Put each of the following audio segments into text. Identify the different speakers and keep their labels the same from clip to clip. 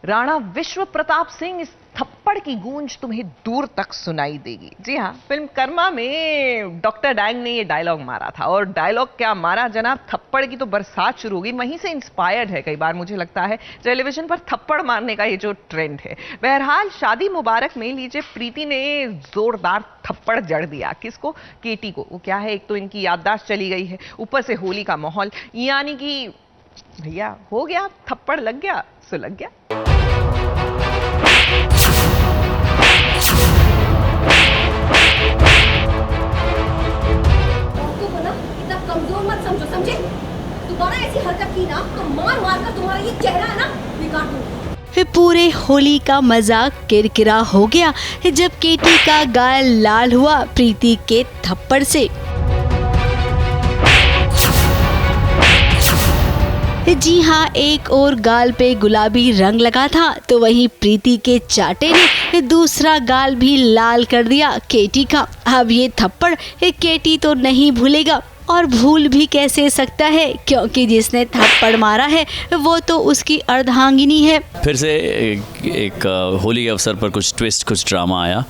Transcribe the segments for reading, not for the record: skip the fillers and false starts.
Speaker 1: राणा विश्व प्रताप सिंह, इस थप्पड़ की गूंज तुम्हें दूर तक सुनाई देगी। जी हाँ, फिल्म कर्मा में डॉक्टर डैंग ने ये डायलॉग मारा था, और डायलॉग क्या मारा जनाब, थप्पड़ की तो बरसात शुरू होगी। वहीं से इंस्पायर्ड है कई बार, मुझे लगता है, टेलीविजन पर थप्पड़ मारने का ये जो ट्रेंड है। बहरहाल शादी मुबारक में लीजिए प्रीति ने जोरदार थप्पड़ जड़ दिया। किसको? केटी को। वो क्या है, एक तो इनकी याददाश्त चली गई है, ऊपर से होली का माहौल, यानी कि भैया हो गया, थप्पड़ लग गया, सुलग गया।
Speaker 2: कमजोर मत समझो, समझे? दोबारा ऐसी हरकत की ना तो मार मार कर तुम्हारा ये चेहरा है ना बिगाड़ दूंगी।
Speaker 3: पूरे होली का मजाक किरकिरा हो गया जब केटी का गाल लाल हुआ प्रीति के थप्पड़ से। जी हाँ, एक और गाल पे गुलाबी रंग लगा था तो वहीं प्रीति के चाटे ने दूसरा गाल भी लाल कर दिया केटी का। अब ये थप्पड़ केटी तो नहीं भूलेगा, और भूल भी कैसे सकता है, क्योंकि जिसने थप्पड़ मारा है वो तो उसकी अर्धांगिनी है।
Speaker 4: फिर से एक होली के अवसर पर कुछ ट्विस्ट, कुछ ड्रामा आया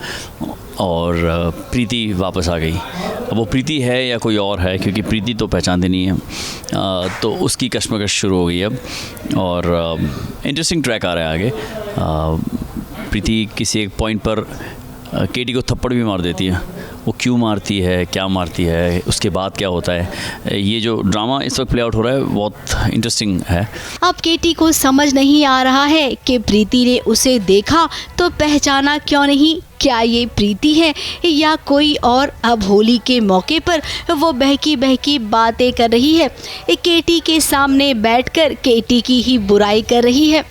Speaker 4: और प्रीति वापस आ गई। अब वो प्रीति है या कोई और है, क्योंकि प्रीति तो पहचानती नहीं है, तो उसकी कश्मकश शुरू हो गई अब। और इंटरेस्टिंग ट्रैक आ रहा है आगे। प्रीति किसी एक पॉइंट पर केटी को थप्पड़ भी मार देती है। वो क्यों मारती है, क्या मारती है, उसके बाद क्या होता है, ये जो ड्रामा इस वक्त प्ले आउट हो रहा है बहुत इंटरेस्टिंग है।
Speaker 3: अब केटी को समझ नहीं आ रहा है कि प्रीति ने उसे देखा तो पहचाना क्यों नहीं, क्या ये प्रीति है या कोई और। अब होली के मौके पर वो बहकी बहकी बातें कर रही है, केटी के सामने बैठकर केटी की ही बुराई कर रही है।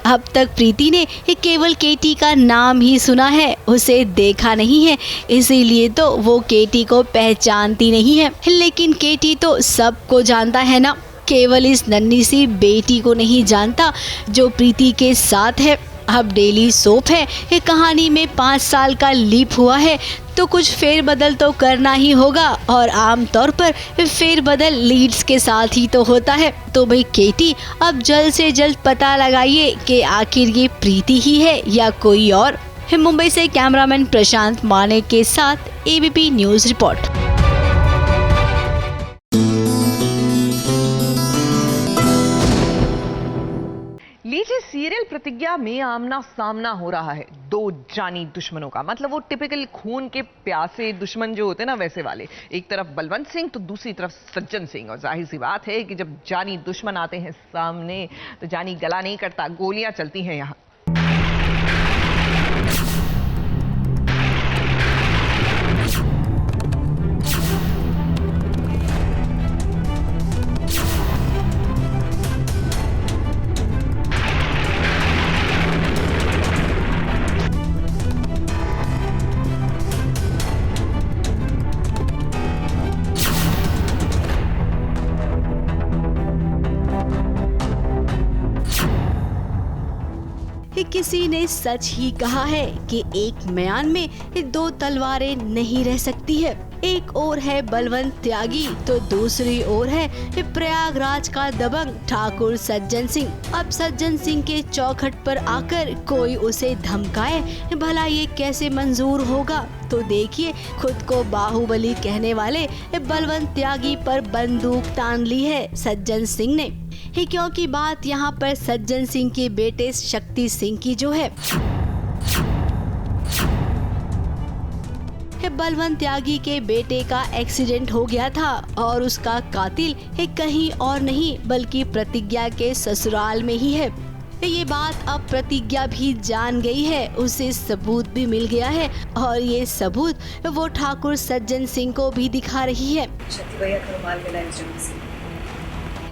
Speaker 3: अब तक प्रीति ने केवल केटी का नाम ही सुना है, उसे देखा नहीं है, इसीलिए तो वो केटी को पहचानती नहीं है। लेकिन केटी तो सबको जानता है ना, केवल इस नन्ही सी बेटी को नहीं जानता जो प्रीति के साथ है। अब डेली सोप है, ये कहानी में 5 साल का लीप हुआ है तो कुछ फेरबदल तो करना ही होगा, और आमतौर पर फेरबदल लीड्स के साथ ही तो होता है। तो भाई केटी, अब जल्द से जल्द पता लगाइए कि आखिर ये प्रीति ही है या कोई और। मुंबई से कैमरामैन प्रशांत माने के साथ एबीपी न्यूज रिपोर्ट।
Speaker 1: लीजिए, सीरियल प्रतिज्ञा में आमना सामना हो रहा है दो जानी दुश्मनों का। मतलब वो टिपिकल खून के प्यासे दुश्मन जो होते हैं ना, वैसे वाले। एक तरफ बलवंत सिंह तो दूसरी तरफ सज्जन सिंह। और जाहिर सी बात है कि जब जानी दुश्मन आते हैं सामने तो जानी गला नहीं करता, गोलियां चलती हैं यहाँ।
Speaker 3: किसी ने सच ही कहा है कि एक म्यान में 2 तलवारें नहीं रह सकती है। एक ओर है बलवंत त्यागी तो दूसरी ओर है प्रयागराज का दबंग ठाकुर सज्जन सिंह। अब सज्जन सिंह के चौखट पर आकर कोई उसे धमकाए, भला ये कैसे मंजूर होगा। तो देखिए, खुद को बाहुबली कहने वाले बलवंत त्यागी पर बंदूक तान ली है सज्जन सिंह ने, क्योंकि बात यहाँ पर सज्जन सिंह के बेटे शक्ति सिंह की जो है। बलवंत त्यागी के बेटे का एक्सीडेंट हो गया था और उसका कातिल कहीं और नहीं बल्कि प्रतिज्ञा के ससुराल में ही है। ये बात अब प्रतिज्ञा भी जान गई है, उसे सबूत भी मिल गया है और ये सबूत वो ठाकुर सज्जन सिंह को भी दिखा रही है।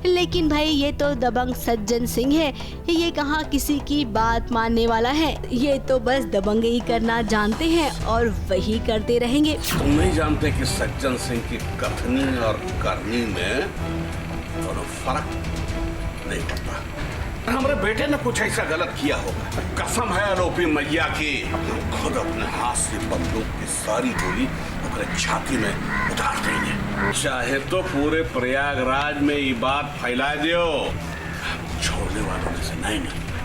Speaker 3: लेकिन भाई, ये तो दबंग सज्जन सिंह है, ये कहाँ किसी की बात मानने वाला है। ये तो बस दबंगई करना जानते हैं और वही करते रहेंगे।
Speaker 5: तुम नहीं जानते कि सज्जन सिंह की कथनी और करनी में दोनों फर्क नहीं पड़ता। हमारे बेटे ने कुछ ऐसा गलत किया होगा। कसम है आरोपी मैया की, खुद अपने हाथ से बंदूक की सारी गोली अपने छाती में उतार देंगे। चाहे तो पूरे प्रयागराज में ये बात फैला दियो, छोड़ने वालों में से नहीं।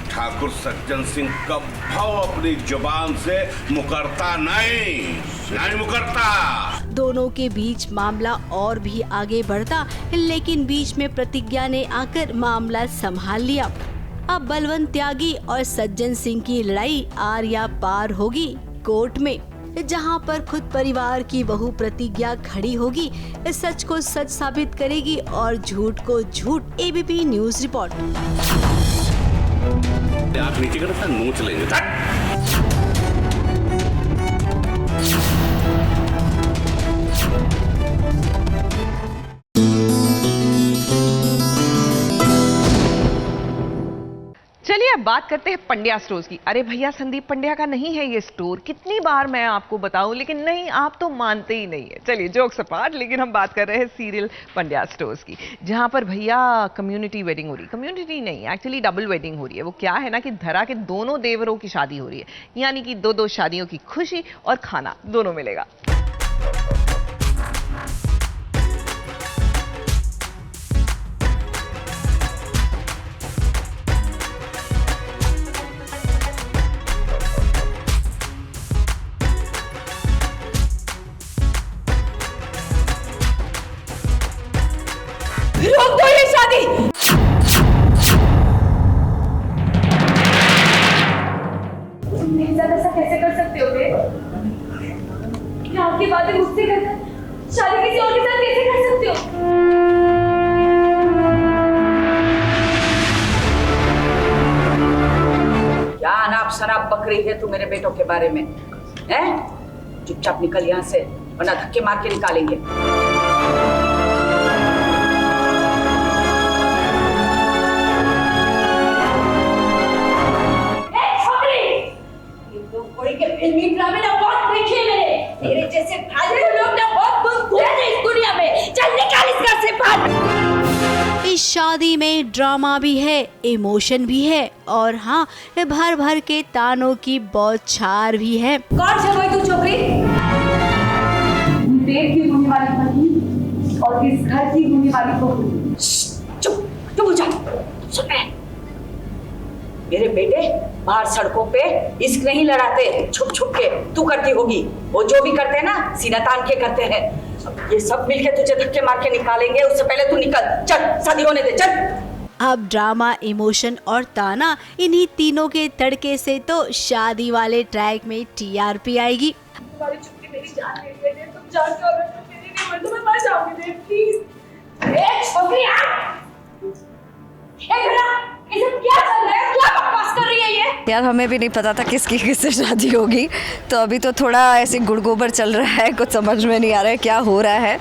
Speaker 5: ठाकुर सज्जन सिंह कभी अपनी जुबान से मुकरता नहीं मुकरता।
Speaker 3: दोनों के बीच मामला और भी आगे बढ़ता, लेकिन बीच में प्रतिज्ञा ने आकर मामला संभाल लिया। अब बलवंत त्यागी और सज्जन सिंह की लड़ाई आर या पार होगी कोर्ट में, जहां पर खुद परिवार की बहू प्रतिज्ञा खड़ी होगी, सच को सच साबित करेगी और झूठ को झूठ। ABP news report.
Speaker 5: आप नीचे कर नोच लेंगे।
Speaker 1: चलिए अब बात करते हैं पंड्या स्टोर्स की। अरे भैया, संदीप पंड्या का नहीं है ये स्टोर। कितनी बार मैं आपको बताऊं, लेकिन नहीं, आप तो मानते ही नहीं है। चलिए जोक्स अपार्ट, लेकिन हम बात कर रहे हैं सीरियल पंड्या स्टोर्स की, जहां पर भैया कम्युनिटी वेडिंग हो रही। कम्युनिटी नहीं, एक्चुअली डबल वेडिंग हो रही है। वो क्या है ना कि धरा के दोनों देवरों की शादी हो रही है, यानी कि दो शादियों की खुशी और खाना दोनों मिलेगा।
Speaker 2: रोक दो ये शादी। ऐसा कैसे कर सकते हो बे? क्या आपकी बातें मुझसे करकर शादी किसी और के साथ कैसे कर सकते हो?
Speaker 6: क्या अनाप शनाप बक रही है तू मेरे बेटों के बारे में? हैं? चुपचाप निकल यहाँ से, वरना धक्के मार के निकालेंगे।
Speaker 2: फिल्मी ड्रामे ना बहुत देखे मैंने। तेरे जैसे फालतू लोग ना बहुत बुरे हैं इस दुनिया में। चल निकाल इस घर से बाहर।
Speaker 3: इस शादी में ड्रामा भी है, इमोशन भी है, और हाँ, भर भर के तानों की बौछार भी है।
Speaker 2: कौन है वो तू छोकरी? देव की होने वाली पत्नी और इस घर की होने वाली बहू। चुप हो जा। सुन
Speaker 6: मेरे बेटे बाहर सड़कों पे इश्क नहीं लड़ाते छुप छुप के, तू करती होगी। वो जो भी करते हैं ना, सीना तान के करते हैं। अब ये सब मिलके तुझे धक्के मार के निकालेंगे, उससे पहले तू निकल। चल शादी होने दे, चल।
Speaker 3: अब ड्रामा, इमोशन और ताना, इन्हीं तीनों के तड़के से तो शादी वाले ट्रैक में टीआरपी आएगी।
Speaker 2: तुम्हारी छुट्टी मेरी जान ले दे, तुम जान के और मेरी नहीं, मैं तुम्हें मर जाऊंगी दे, प्लीज। ए छोकरी आ, ये सब क्या चल रहा है? क्या बकवास कर रही है ये?
Speaker 7: यार हमें भी नहीं पता था किसकी किससे शादी होगी, तो अभी तो थोड़ा ऐसे गुड़गोबर चल रहा है, कुछ समझ में नहीं आ रहा है क्या हो रहा है।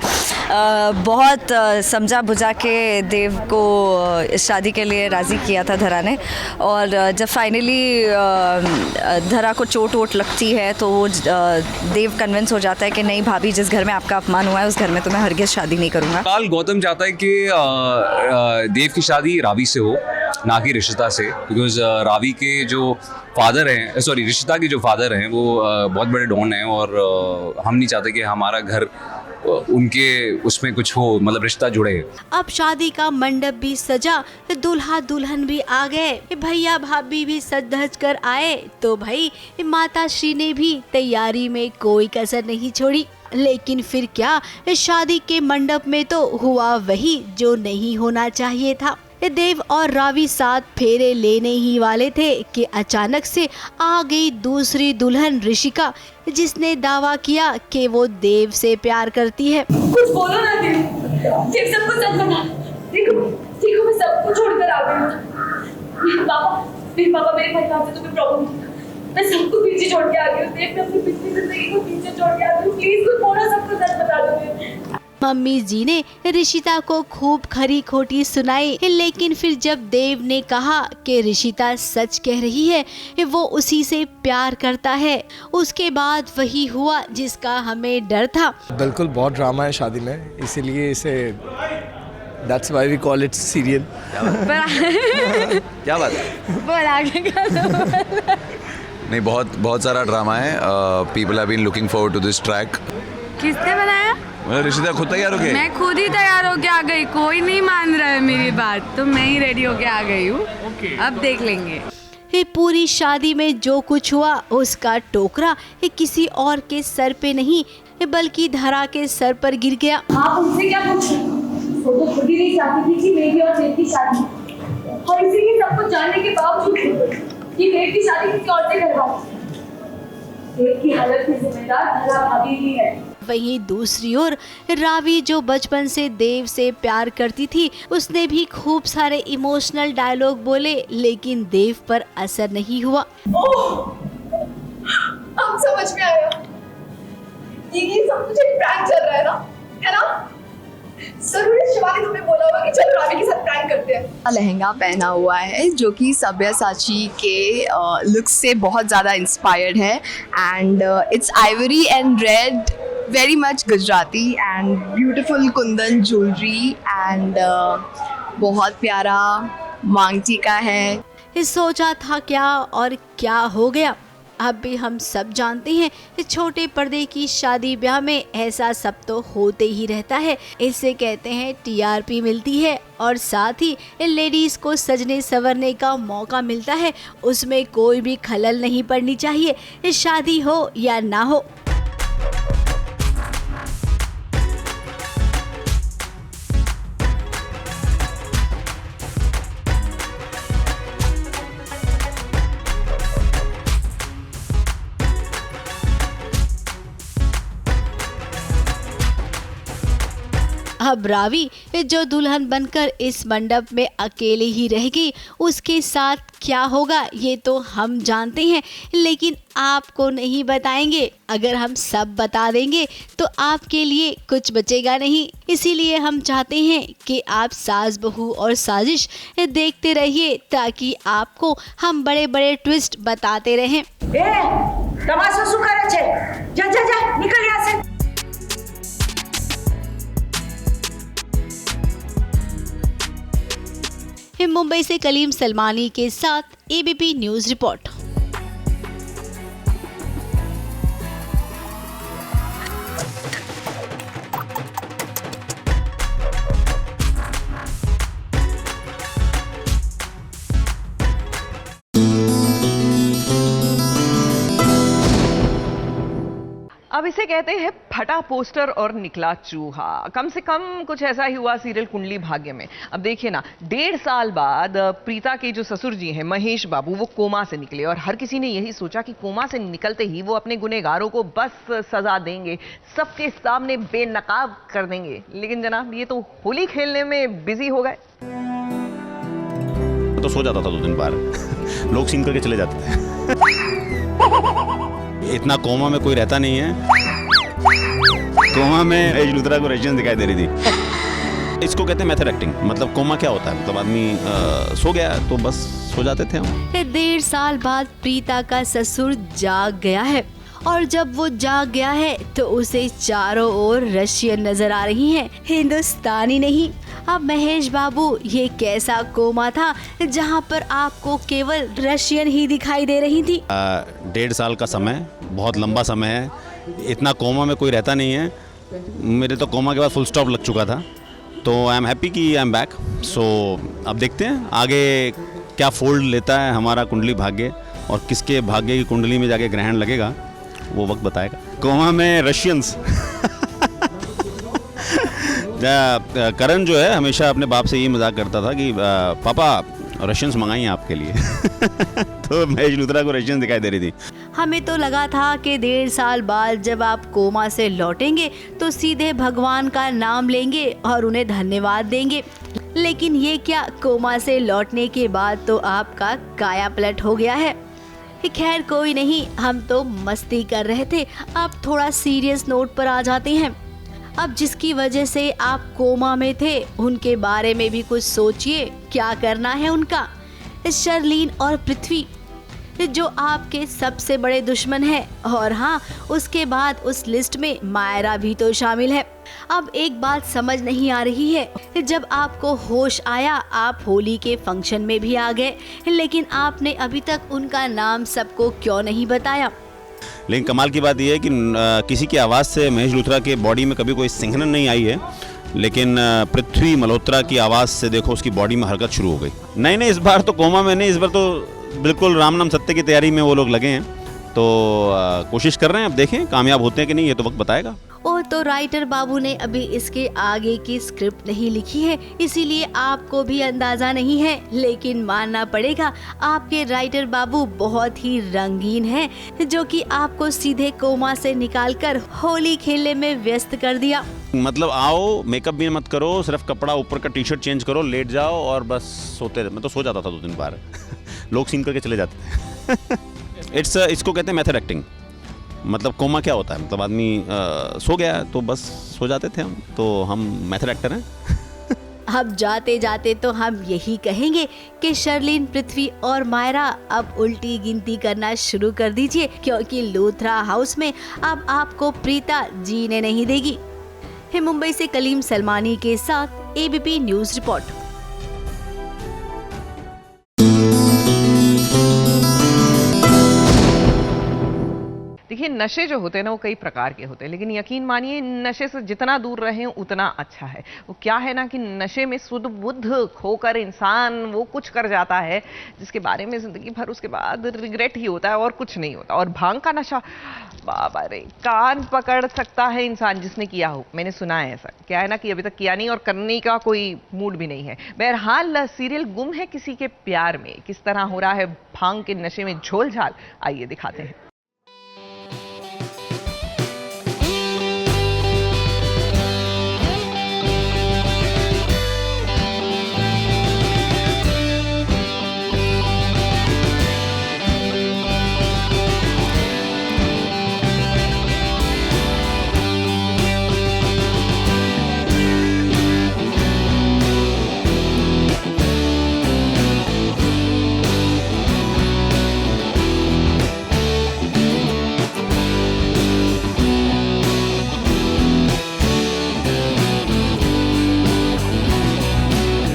Speaker 7: बहुत समझा बुझा के देव को इस शादी के लिए राज़ी किया था धरा ने, और जब फाइनली धरा को चोट वोट लगती है तो वो देव कन्विंस हो जाता है कि नहीं भाभी, जिस घर में आपका अपमान हुआ है उस घर में तो मैं हरगिज़ शादी नहीं करूँगा।
Speaker 8: काल गौतम चाहता है कि देव की शादी रावी से हो, ना कि रिश्ता से, बिकॉज रावी के जो फादर हैं, सॉरी रिश्ता के जो फादर हैं वो बहुत बड़े डॉन हैं, और हम नहीं चाहते कि हमारा घर उनके उसमें कुछ हो, मतलब रिश्ता जुड़े।
Speaker 3: अब शादी का मंडप भी सजा, दूल्हा दुल्हन भी आ गए, भैया भाभी भी सज धज कर आए, तो भाई माता श्री ने भी तैयारी में कोई कसर नहीं छोड़ी। लेकिन फिर क्या, शादी के मंडप में तो हुआ वही जो नहीं होना चाहिए था। देव और रावी साथ फेरे लेने ही वाले थे कि अचानक से आ गई दूसरी दुल्हन ऋषिका, जिसने दावा किया कि वो देव से प्यार करती है।
Speaker 2: कुछ बोलो ना देव, देव सब कुछ सच बता। देखो मैं सब कुछ छोड़कर आ गई हूँ। पापा मेरे परिवार से तुम्हें प्रॉब्लम थी, मैं सबको पीछे छोड़ के आ गई हूँ। देव मैं अपनी पिछली जिंदगी को पीछे छोड़ के आ गई हूँ। प्लीज कुछ बोलो, सब कुछ सच बता दो।
Speaker 3: मम्मी जी ने ऋषिता को खूब खरी खोटी सुनाई, लेकिन फिर जब देव ने कहा कि ऋषिता सच कह रही है, वो उसी से प्यार करता है, उसके बाद वही हुआ जिसका हमें डर था।
Speaker 9: बिल्कुल बहुत ड्रामा है शादी में, इसीलिए इसे That's why we call it serial.
Speaker 10: क्या बात है?
Speaker 7: बोल आगे का
Speaker 10: नहीं, बहुत सारा ड्रामा है. People have been looking forward to this track.
Speaker 11: किसने बनाया?
Speaker 10: ऋषिता खुद तैयार हो गई.
Speaker 11: मैं खुद ही तैयार होके आ गई, कोई नहीं मान रहा है मेरी बात, तो मैं ही रेडी होके आ गई हूँ. अब देख लेंगे.
Speaker 3: ये पूरी शादी में जो कुछ हुआ उसका टोकरा ये किसी और के सर पे नहीं बल्कि धरा के सर पर गिर गया।
Speaker 2: आप उनसे क्या पूछे? वो तो खुद ही नहीं चाहती थी कि मेरी और देव की शादी, और इसी के सब कुछ जानने के बावजूद कि देव की शादी किसी और से करवाई. देव की हालत की जिम्मेदार धरा भाभी ही है.
Speaker 3: वहीं दूसरी ओर रावी जो बचपन से देव से प्यार करती थी उसने भी खूब सारे इमोशनल डायलॉग बोले लेकिन देव पर असर नहीं हुआ।
Speaker 2: अब समझ में आया ये सब कुछ एक प्रैंक चल रहा है ना? जरूर शिवानी तुमने बोला होगा कि चलो रावी के साथ प्रैंक करते हैं.
Speaker 11: लहंगा पहना हुआ है जो कि सब्यसाची के लुक से बहुत ज़्यादा इंस्पायर्ड है and it's Ivory and red, very much Gujarati and beautiful kundan jewelry and बहुत प्यारा मांग टीका है।
Speaker 3: सोचा था क्या और क्या हो गया। अब भी हम सब जानते हैं छोटे पर्दे की शादी ब्याह में ऐसा सब तो होते ही रहता है। इसे कहते हैं टीआरपी मिलती है और साथ ही लेडीज को सजने संवरने का मौका मिलता है। उसमें कोई भी खलल नहीं पड़नी चाहिए, शादी हो या ना हो। अब रावी जो दुल्हन बनकर इस मंडप में अकेले ही रह गई, उसके साथ क्या होगा ये तो हम जानते हैं, लेकिन आपको नहीं बताएंगे। अगर हम सब बता देंगे तो आपके लिए कुछ बचेगा नहीं। इसीलिए हम चाहते हैं कि आप सास बहू और साजिश देखते रहिए ताकि आपको हम बड़े बड़े ट्विस्ट बताते रहें।
Speaker 6: तमाशा શું કરે છે? जा निकल यहाँ से।
Speaker 3: मुंबई से कलीम सलमानी के साथ एबीपी न्यूज रिपोर्ट।
Speaker 1: अब इसे कहते हैं फटा पोस्टर और निकला चूहा। कम से कम कुछ ऐसा ही हुआ सीरियल कुंडली भाग्य में। अब देखिए ना, 1.5 साल बाद प्रीता के जो ससुर जी हैं महेश बाबू, वो कोमा से निकले और हर किसी ने यही सोचा कि कोमा से निकलते ही वो अपने गुनहगारों को बस सजा देंगे, सबके सामने बेनकाब कर देंगे। लेकिन जनाब ये तो होली खेलने में बिजी हो गए।
Speaker 12: तो सो जाता था 2 दिन बाहर, लोग सीन करके चले जाते थे। इतना कोमा में कोई रहता नहीं है। कोमा में एज लुथरा को रशियन दिखाई दे रही थी। इसको कहते हैं मेथड एक्टिंग। मतलब कोमा क्या होता है, मतलब आदमी सो गया तो बस सो जाते थे हम।
Speaker 3: 1.5 साल बाद प्रीता का ससुर जाग गया है और जब वो जाग गया है तो उसे चारों ओर रशियन नजर आ रही हैं, हिंदुस्तानी नहीं। अब महेश बाबू, ये कैसा कोमा था जहाँ पर आपको केवल रशियन ही दिखाई दे रही थी?
Speaker 12: 1.5 साल का समय बहुत लंबा समय है। इतना कोमा में कोई रहता नहीं है। मेरे तो कोमा के बाद फुल स्टॉप लग चुका था, तो आई एम हैप्पी कि आई एम बैक। सो अब देखते हैं आगे क्या फोल्ड लेता है हमारा कुंडली भाग्य, और किसके भाग्य की कुंडली में जाके ग्रहण लगेगा वो वक्त बताएगा। कोमा में रशियंस करण जो है हमेशा अपने बाप से ये मजाक करता था कि पापा रशियंस मंगाई आपके लिए। तो महेश लुथरा को रशियंस दिखाई दे रही थी।
Speaker 3: हमें तो लगा था कि 1.5 साल बाद जब आप कोमा से लौटेंगे तो सीधे भगवान का नाम लेंगे और उन्हें धन्यवाद देंगे, लेकिन ये क्या, कोमा से लौटने के बाद तो आपका काया पलट हो गया है। खैर कोई नहीं, हम तो मस्ती कर रहे थे। अब थोड़ा सीरियस नोट पर आ जाते हैं। अब जिसकी वजह से आप कोमा में थे उनके बारे में भी कुछ सोचिए, क्या करना है उनका। शर्लीन और पृथ्वी, जो आपके सबसे बड़े दुश्मन है। और हाँ, उसके बाद उस लिस्ट में मायरा भी तो शामिल है। अब एक बात समझ नहीं आ रही है, जब आपको होश आया आप होली के फंक्शन में भी आ गए, लेकिन आपने अभी तक उनका नाम सबको क्यों नहीं बताया?
Speaker 12: लेकिन कमाल की बात यह है कि किसी की आवाज़ से महेश लूथरा के बॉडी में कभी कोई सिंहनन नहीं आई है, लेकिन पृथ्वी मल्होत्रा की आवाज़ से देखो उसकी बॉडी में हरकत शुरू हो गई। नहीं, इस बार तो कोमा में नहीं, इस बार तो बिल्कुल राम नाम सत्य की तैयारी में वो लोग लगे हैं। तो कोशिश कर रहे हैं, अब देखें कामयाब होते हैं कि नहीं, ये तो वक्त बताएगा।
Speaker 3: और तो राइटर बाबू ने अभी इसके आगे की स्क्रिप्ट नहीं लिखी है, इसीलिए आपको भी अंदाजा नहीं है, लेकिन मानना पड़ेगा आपके राइटर बाबू बहुत ही रंगीन हैं, जो कि आपको सीधे कोमा से निकालकर होली खेलने में व्यस्त कर दिया।
Speaker 12: मतलब आओ, मेकअप भी मत करो, सिर्फ कपड़ा ऊपर का टी शर्ट चेंज करो, लेट जाओ और बस सोते रहे। मैं तो सो जाता था 2 दिन बार लोग सीन करके चले जाते थे। इसको कहते हैं मेथड एक्टिंग। मतलब कोमा क्या होता है, मतलब आदमी सो गया तो बस सो जाते थे हम, तो हम मेथड एक्टर हैं।
Speaker 3: अब जाते जाते तो हम यही कहेंगे कि शर्लिन, पृथ्वी और मायरा अब उल्टी गिनती करना शुरू कर दीजिए, क्योंकि लूथरा हाउस में अब आपको प्रीता जीने नहीं देगी। मुंबई से कलीम सलमानी के साथ एबीपी न्यूज रिपोर्ट।
Speaker 1: देखिए, नशे जो होते हैं ना वो कई प्रकार के होते हैं, लेकिन यकीन मानिए नशे से जितना दूर रहें उतना अच्छा है। वो क्या है ना कि नशे में सुध बुद्ध खोकर इंसान वो कुछ कर जाता है जिसके बारे में जिंदगी भर उसके बाद रिग्रेट ही होता है और कुछ नहीं होता। और भांग का नशा, बाबा रे, कान पकड़ सकता है इंसान जिसने किया हो। मैंने सुना है ऐसा, क्या है ना कि अभी तक किया नहीं और करने का कोई मूड भी नहीं है। बहरहाल सीरियल गुम है किसी के प्यार में किस तरह हो रहा है भांग के नशे में झोलझाल, आइए दिखाते हैं।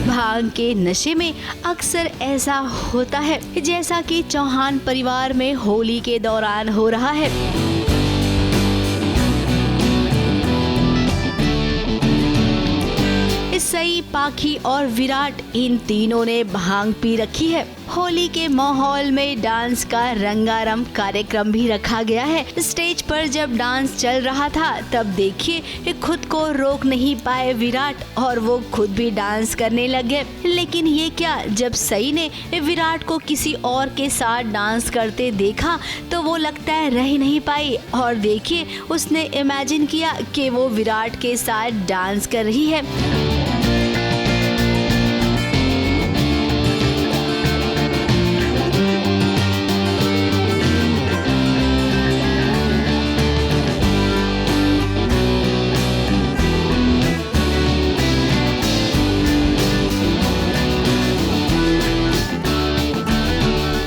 Speaker 3: भांग के नशे में अक्सर ऐसा होता है जैसा कि चौहान परिवार में होली के दौरान हो रहा है। सई, पाखी और विराट, इन तीनों ने भांग पी रखी है। होली के माहौल में डांस का रंगारंग कार्यक्रम भी रखा गया है। स्टेज पर जब डांस चल रहा था तब देखिए खुद को रोक नहीं पाए विराट और वो खुद भी डांस करने लगे। लेकिन ये क्या, जब सई ने विराट को किसी और के साथ डांस करते देखा तो वो लगता है रह ही नहीं पाई और देखिए उसने इमेजिन किया कि वो विराट के साथ डांस कर रही है।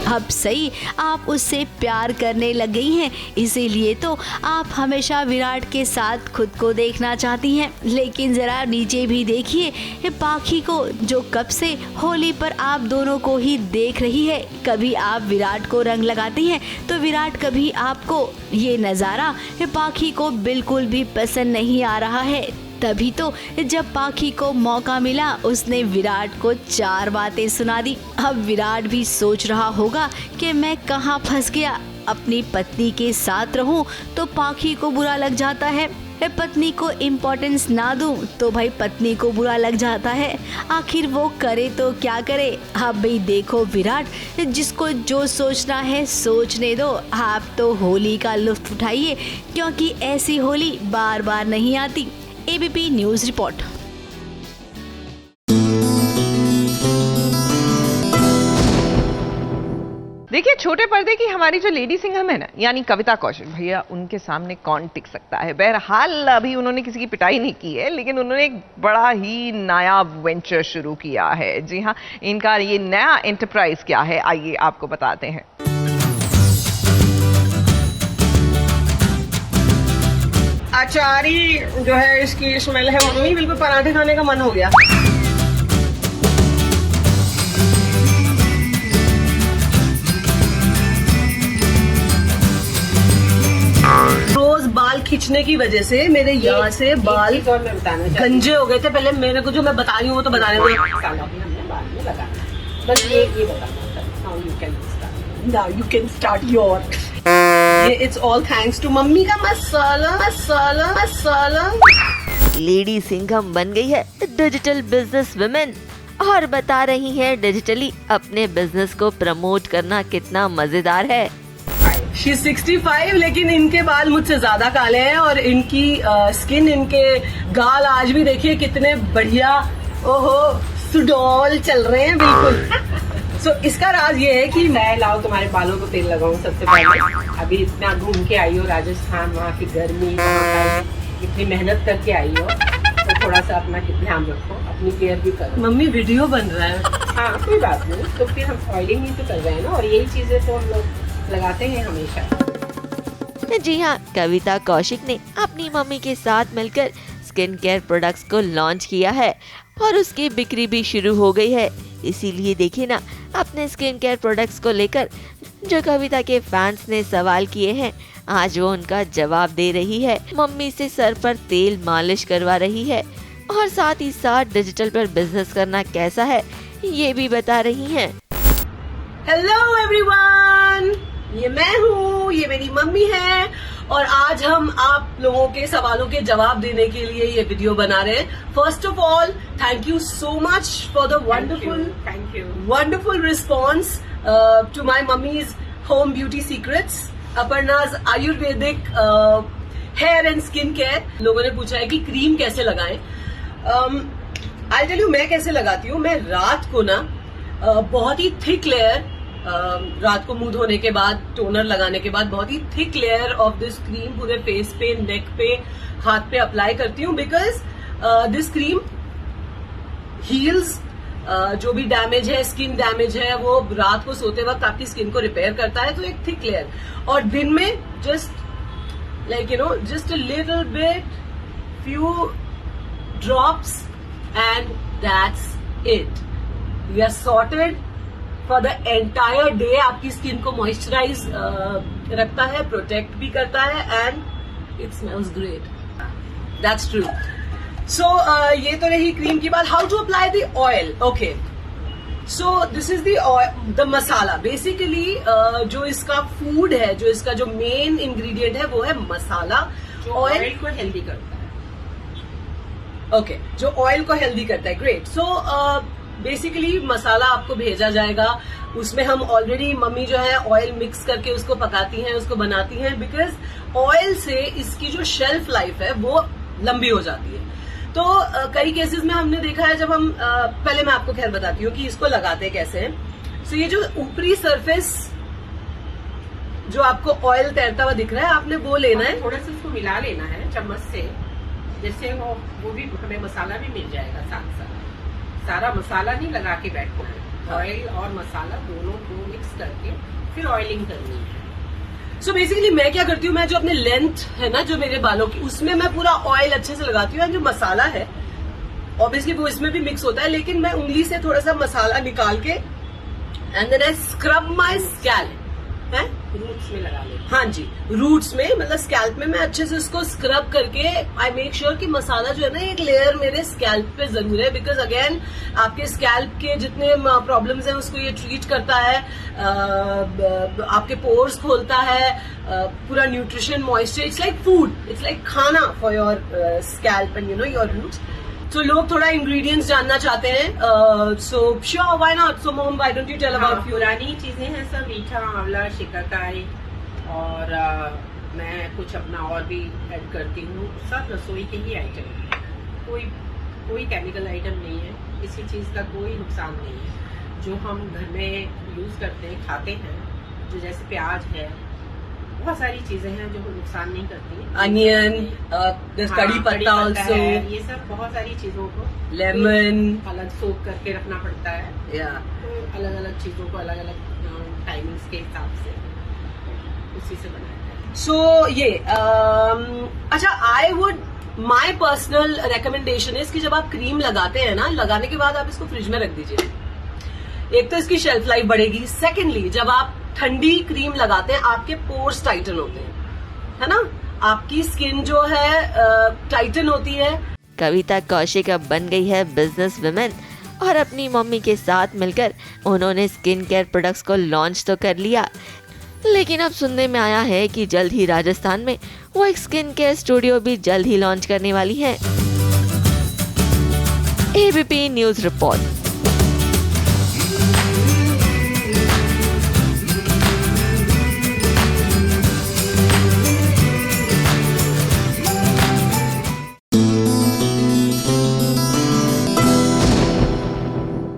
Speaker 3: अब सही आप उससे प्यार करने लग गई हैं, इसीलिए तो आप हमेशा विराट के साथ खुद को देखना चाहती हैं। लेकिन जरा नीचे भी देखिए पाखी को, जो कब से होली पर आप दोनों को ही देख रही है। कभी आप विराट को रंग लगाती हैं तो विराट कभी आपको। ये नज़ारा पाखी को बिल्कुल भी पसंद नहीं आ रहा है। तभी तो जब पाखी को मौका मिला उसने विराट को 4 बातें सुना दी। अब विराट भी सोच रहा होगा कि मैं कहाँ फंस गया। अपनी पत्नी के साथ रहूं तो पाखी को बुरा लग जाता है, पत्नी को इम्पोर्टेंस ना दूं तो भाई पत्नी को बुरा लग जाता है। आखिर वो करे तो क्या करे। अब भाई देखो विराट, जिसको जो सोचना है सोचने दो। आप तो होली का लुत्फ उठाइए, क्योंकि ऐसी होली बार बार नहीं आती। ABP news report.
Speaker 1: देखिए, छोटे पर्दे की हमारी जो लेडी सिंघम है ना, यानी कविता कौशल भैया, उनके सामने कौन टिक सकता है। बहरहाल अभी उन्होंने किसी की पिटाई नहीं की है, लेकिन उन्होंने एक बड़ा ही नया वेंचर शुरू किया है। जी हाँ, इनका ये नया एंटरप्राइज क्या है आइए आपको बताते हैं।
Speaker 13: अचारी जो है इसकी स्मेल है मम्मी, बिल्कुल पराठे खाने का मन हो गया। रोज बाल खींचने की वजह से मेरे यहाँ से बाल गंजे हो गए थे। पहले मेरे को जो मैं बता रही हूँ वो तो बताने दो। बस ये now you can start your it's all thanks to mummy का मसाला।
Speaker 14: लेडी सिंघम बन गई है डिजिटल बिजनेस वुमेन और बता रही है डिजिटली अपने बिजनेस को प्रमोट करना कितना मजेदार है।
Speaker 13: She's 65 लेकिन इनके बाल मुझसे ज्यादा काले हैं और इनकी स्किन, इनके गाल आज भी देखिए कितने बढ़िया, ओहो सुडोल चल रहे हैं बिल्कुल। So, इसका राज ये है कि मैं लाओ तुम्हारे बालों को तेल लगाऊं सबसे पहले। अभी इतना घूम के आई हो राजस्थान, वहाँ की गर्मी, इतनी मेहनत करके आई हो, तो थोड़ा सा अपना ध्यान रखो, अपनी केयर भी करो। मम्मी वीडियो बन रहा है। हाँ कोई बात नहीं, तो फिर हम ऑयलिंग ही तो कर रहे हैं ना, और यही चीजें तो हम लोग लगाते हैं हमेशा।
Speaker 14: जी हाँ, कविता कौशिक ने अपनी मम्मी के साथ मिलकर स्किन केयर प्रोडक्ट्स को लॉन्च किया है और उसकी बिक्री भी शुरू हो गई है। इसीलिए देखिए ना, अपने स्किन केयर प्रोडक्ट्स को लेकर जो कविता के फैंस ने सवाल किए हैं, आज वो उनका जवाब दे रही है। मम्मी से सर पर तेल मालिश करवा रही है और साथ ही साथ डिजिटल पर बिजनेस करना कैसा है ये भी बता रही हैं।
Speaker 13: हेलो एवरीवन, ये मैं हूँ, ये मेरी मम्मी है और आज हम आप लोगों के सवालों के जवाब देने के लिए ये वीडियो बना रहे हैं। First of all thank you so much for the wonderful response to my mummy's home beauty secrets, Aparna's Ayurvedic hair and skin care. लोगों ने पूछा है कि क्रीम कैसे लगाएं। आई टेल यू मैं कैसे लगाती हूँ। मैं रात को ना बहुत ही थिक लेयर, रात को मुंह धोने के बाद, टोनर लगाने के बाद बहुत ही thick layer of this cream पूरे फेस पे, नेक पे, हाथ पे अप्लाई करती हूँ। बिकॉज दिस क्रीम हील्स जो भी डैमेज है, स्किन डैमेज है, वो रात को सोते वक्त आपकी स्किन को रिपेयर करता है। तो एक थिक लेयर, और दिन में just like you know just a little bit, few drops and that's it. We are sorted for the entire day. आपकी स्किन को मॉइस्चराइज रखता है, प्रोटेक्ट भी करता है, and it smells great. That's true. So ये तो रही क्रीम की बात। How to apply the oil? Okay, so this is the masala. Basically जो इसका फूड है, जो इसका जो मेन इंग्रेडिएंट है वो है मसाला। ऑयल को हेल्दी करता है। ओके, जो ऑयल को हेल्दी करता है। ग्रेट। सो बेसिकली मसाला आपको भेजा जाएगा, उसमें हम ऑलरेडी मम्मी जो है ऑयल मिक्स करके उसको पकाती हैं, उसको बनाती हैं। बिकॉज ऑयल से इसकी जो शेल्फ लाइफ है वो लंबी हो जाती है। तो कई केसेस में हमने देखा है, जब हम पहले मैं आपको खैर बताती हूँ कि इसको लगाते कैसे हैं। सो ये जो ऊपरी सरफेस जो आपको ऑयल तैरता हुआ दिख रहा है, आपने वो लेना है, थोड़ा सा उसको मिला लेना है चम्मच से, जैसे वो भी हमें मसाला भी मिल जाएगा साथ साथ। सारा मसाला नहीं लगा के बैठना है, ऑयल और मसाला दोनों को मिक्स करके फिर ऑयलिंग करनी है। सो बेसिकली मैं क्या करती हूँ, मैं जो अपने लेंथ है ना जो मेरे बालों की, उसमें मैं पूरा ऑयल अच्छे से लगाती हूँ। जो मसाला है ऑब्वियसली वो इसमें भी मिक्स होता है, लेकिन मैं उंगली से थोड़ा सा मसाला निकाल के and then I scrub my scalp है, रूट्स में लगा लेती हूँ। हाँ जी, रूट्स में, मतलब स्कैल्प में मैं अच्छे से उसको स्क्रब करके आई मेक श्योर कि मसाला जो है ना एक लेयर मेरे स्कैल्प पे जरूर है। बिकॉज अगेन आपके स्कैल्प के जितने प्रॉब्लम्स हैं उसको ये ट्रीट करता है, आपके पोर्स खोलता है, पूरा nutrition, moisture, it's like food, it's like khana for your scalp and you know your roots. तो लोग थोड़ा इंग्रेडिएंट्स जानना चाहते हैं, so sure, why not. So mom, why don't you tell about
Speaker 15: पुरानी चीजें हैं सब, मीठा, आंवला, शिकाकाई, और मैं कुछ अपना और भी ऐड करती हूँ। सब रसोई के ही आइटम है, कोई केमिकल आइटम नहीं है, किसी चीज का कोई नुकसान नहीं है। जो हम घर में यूज करते हैं, खाते हैं, जो जैसे प्याज है, बहुत सारी चीजें हैं जो नुकसान नहीं करती।
Speaker 13: अनियन, कड़ी पत्ता ऑल्सो,
Speaker 15: ये सब बहुत सारी चीजों को,
Speaker 13: लेमन
Speaker 15: अलग सोक करके रखना पड़ता है। तो अलग अलग चीजों को अलग अलग टाइमिंग्स के हिसाब से उसी से बनाया है।
Speaker 13: सो ये अच्छा, माई पर्सनल रिकमेंडेशन है कि जब आप क्रीम लगाते हैं ना, लगाने के बाद आप इसको फ्रिज में रख दीजिए। एक तो इसकी शेल्फ लाइफ बढ़ेगी, सेकेंडली जब आप ठंडी क्रीम लगाते हैं आपके पोर्स टाइटन होते हैं, है ना, आपकी स्किन जो है टाइटन होती है।
Speaker 14: कविता कौशिक अब बन गई है बिजनेस वुमेन और अपनी मम्मी के साथ मिलकर उन्होंने स्किन केयर प्रोडक्ट्स को लॉन्च तो कर लिया, लेकिन अब सुनने में आया है कि जल्द ही राजस्थान में वो एक स्किन केयर स्टूडियो भी जल्द ही लॉन्च करने वाली है। ABP news report.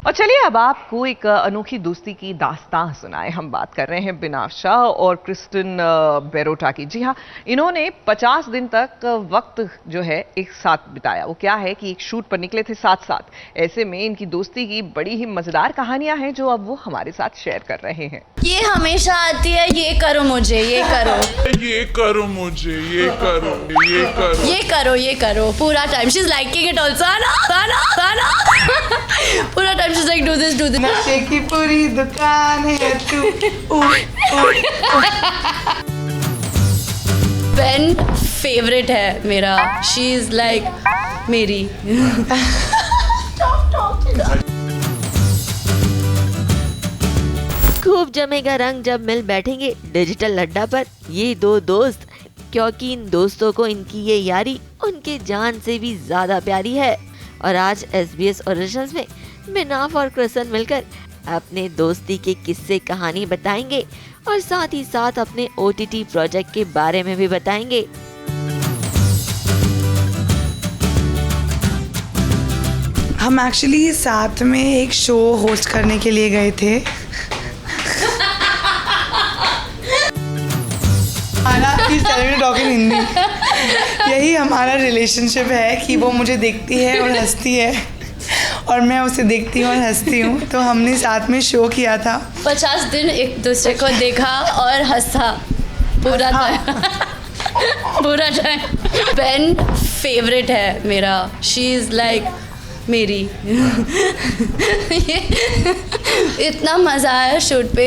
Speaker 1: और चलिए अब आपको एक अनोखी दोस्ती की दास्तां सुनाए। हम बात कर रहे हैं बिनाव शाह और क्रिस्टिन बेरोटा की। जी हाँ, इन्होंने 50 दिन तक वक्त जो है एक साथ बिताया। वो क्या है कि एक शूट पर निकले थे साथ साथ। ऐसे में इनकी दोस्ती की बड़ी ही मजेदार कहानियां हैं जो अब वो हमारे साथ शेयर कर रहे हैं।
Speaker 16: ये हमेशा आती है, ये करो मुझे, ये करो,
Speaker 17: ये करो मुझे, ये करो, ये करो,
Speaker 16: ये करो, ये करो, पूरा time she is liking it also, ना पूरा time she is like do this
Speaker 18: नशे की पूरी दुकान है तू।
Speaker 16: पेन फेवरेट है मेरा, शी इज लाइक मेरी।
Speaker 14: खूब जमेगा रंग जब मिल बैठेंगे डिजिटल अड्डा पर ये दो दोस्त, क्योंकि इन दोस्तों को इनकी ये यारी उनके जान से भी ज्यादा प्यारी है। और आज SBS ओरिजिनल्स में बिनाव और क्रिस्टिन मिलकर अपने दोस्ती के किस्से कहानी बताएंगे और साथ ही साथ अपने OTT प्रोजेक्ट के बारे में भी बताएंगे।
Speaker 18: हम एक्चुअली साथ में एक शो होस्ट करने के लिए गए थे। हिंदी, यही हमारा रिलेशनशिप है कि वो मुझे देखती है और हंसती है और मैं उसे देखती हूँ और हंसती हूँ। तो हमने साथ में शो किया था।
Speaker 16: 50 दिन एक दूसरे को देखा और हंसा पूरा टाइम। पूरा टाइम। पेन फेवरेट है मेरा, शी इज लाइक मेरी। इतना मज़ा आया शूट पे,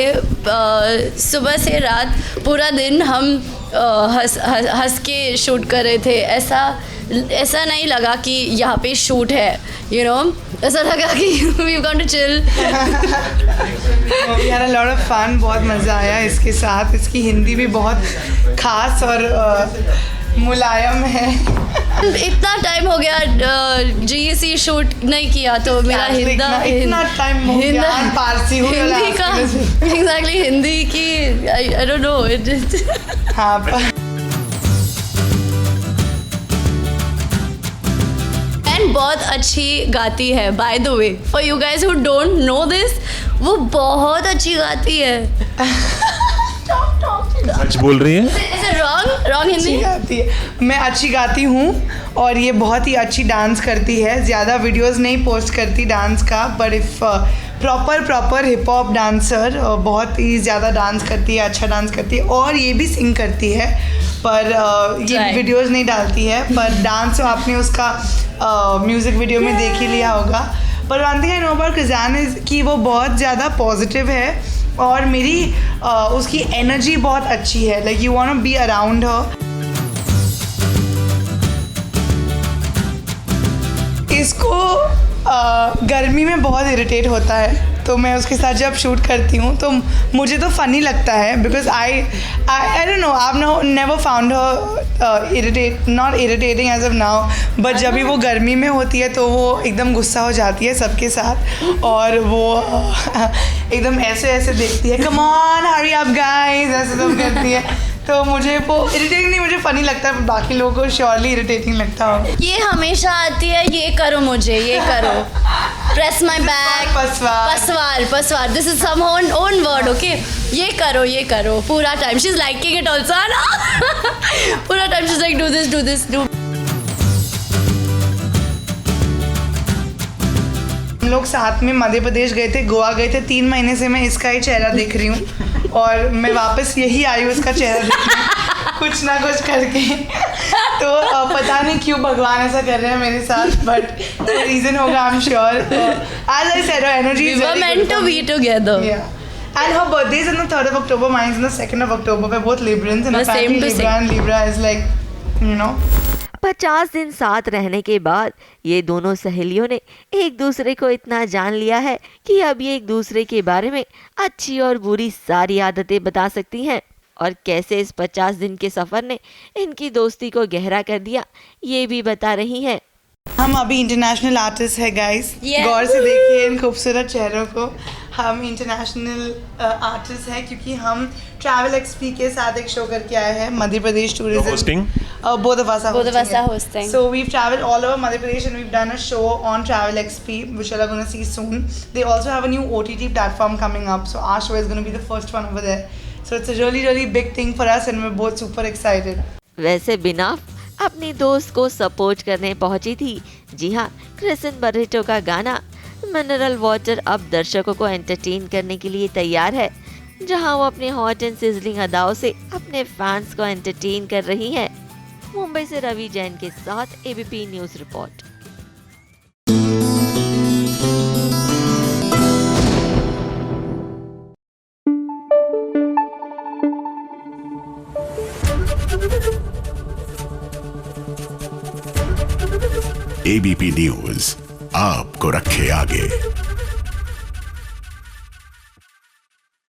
Speaker 16: सुबह से रात पूरा दिन हम हंस के शूट कर रहे थे। ऐसा नहीं लगा कि यहाँ पे शूट है, you know, ऐसा लगा कि we've gone to chill।
Speaker 18: We had a lot of fun, बहुत मज़ा आया इसके साथ। इसकी हिंदी भी बहुत खास और मुलायम है।
Speaker 16: इतना टाइम हो गया GEC शूट नहीं किया तो मेरा
Speaker 18: इतना टाइम हो गया, पारसी
Speaker 16: हिंदी का एग्जैक्टली हिंदी की आई डोंट नो इट।
Speaker 18: हाँ,
Speaker 16: एंड बहुत अच्छी गाती है, by the way, for you guys who don't know this, वो बहुत अच्छी गाती है।
Speaker 17: सच बोल रही है?
Speaker 16: रॉन्ग हिंदी
Speaker 18: गाती है। मैं अच्छी गाती हूँ और ये बहुत ही अच्छी डांस करती है। ज़्यादा वीडियोस नहीं पोस्ट करती डांस का, पर if proper hip hop dancer, बहुत ही ज़्यादा डांस करती है, अच्छा डांस करती है और ये भी सिंग करती है, पर ये वीडियोस नहीं डालती है। पर डांस तो आपने उसका म्यूज़िक वीडियो में देख ही लिया होगा। पर one thing I know about Kristin is कि वो बहुत ज़्यादा पॉजिटिव है और मेरी उसकी एनर्जी बहुत अच्छी है। Like you want to be around her. इसको गर्मी में बहुत इरिटेट होता है, तो मैं उसके साथ जब शूट करती हूँ तो मुझे तो फ़नी लगता है, because I don't know, I never found her not irritating as of now, but जब भी वो गर्मी में होती है तो वो एकदम गुस्सा हो जाती है सबके साथ और वो एकदम ऐसे देखती है, come on hurry up guys, ऐसे सब करती है। तो मुझे वो इरिटेटिंग नहीं, मुझे फ़नी लगता है, बाकी लोगों को श्योरली इरिटेटिंग लगता हो।
Speaker 16: ये हमेशा आती है, ये करो मुझे, ये करो, प्रेस माई बैक, पसवार, this is some own word, okay, ये करो पूरा time, she is liking it also, ना पूरा time she is like do this.
Speaker 18: हम लोग साथ में मध्य प्रदेश गए थे, गोवा गए थे। 3 महीने से मैं इसका ही चेहरा देख रही हूँ और मैं वापस यही आई हूँ इसका चेहरा देखने। कुछ ना कुछ करके। तो पता नहीं क्यों भगवान ऐसा कर रहे हैं मेरे साथ, बट रीजन होगा I am sure. As I said, energy
Speaker 16: We were meant to be together.
Speaker 18: And her birthday is on the 3rd of October, mine is on the 2nd of October. We're both Librans, and
Speaker 16: We're same
Speaker 18: apparently
Speaker 16: to
Speaker 18: Libra
Speaker 16: same.
Speaker 18: and Libra is like, you know.
Speaker 14: 50 दिन साथ रहने के बाद ये दोनों सहेलियों ने एक दूसरे को इतना जान लिया है कि अब ये एक दूसरे के बारे में अच्छी और बुरी सारी आदतें बता सकती हैं। और कैसे इस 50 दिन के सफर ने इनकी दोस्ती को गहरा कर दिया, ये भी बता रही हैं।
Speaker 18: हम अभी इंटरनेशनल आर्टिस्ट है गाइस,
Speaker 16: Yeah.
Speaker 18: गौर से देखिए इन खूबसूरत चेहरों को। हम इंटरनेशनल आर्टिस्ट हैं क्योंकि हम ट्रैवल एक्सपी के साथ एक शो करके आए हैं, Madhya Pradesh tourism.
Speaker 19: hosting?
Speaker 18: Both of us are
Speaker 16: hosting.
Speaker 18: So we've traveled all over Madhya Pradesh and we've done a show on Travel XP, which you're going to see soon. They also have a new OTT platform coming up, so our show is going to be the first one over there. So it's a really, really big thing for us and we're both super excited.
Speaker 14: वैसे बिना अपनी दोस्त को support करने पहुंची थी। जी हाँ, क्रिसन बर्रेटो का गाना मिनरल वाटर अब दर्शकों को एंटरटेन करने के लिए तैयार है, जहां वो अपने हॉट एंड सिजलिंग अदाओं से अपने फैंस को एंटरटेन कर रही हैं। मुंबई से रवि जैन के साथ ABP news report.
Speaker 20: ABP news आपको रखे आगे।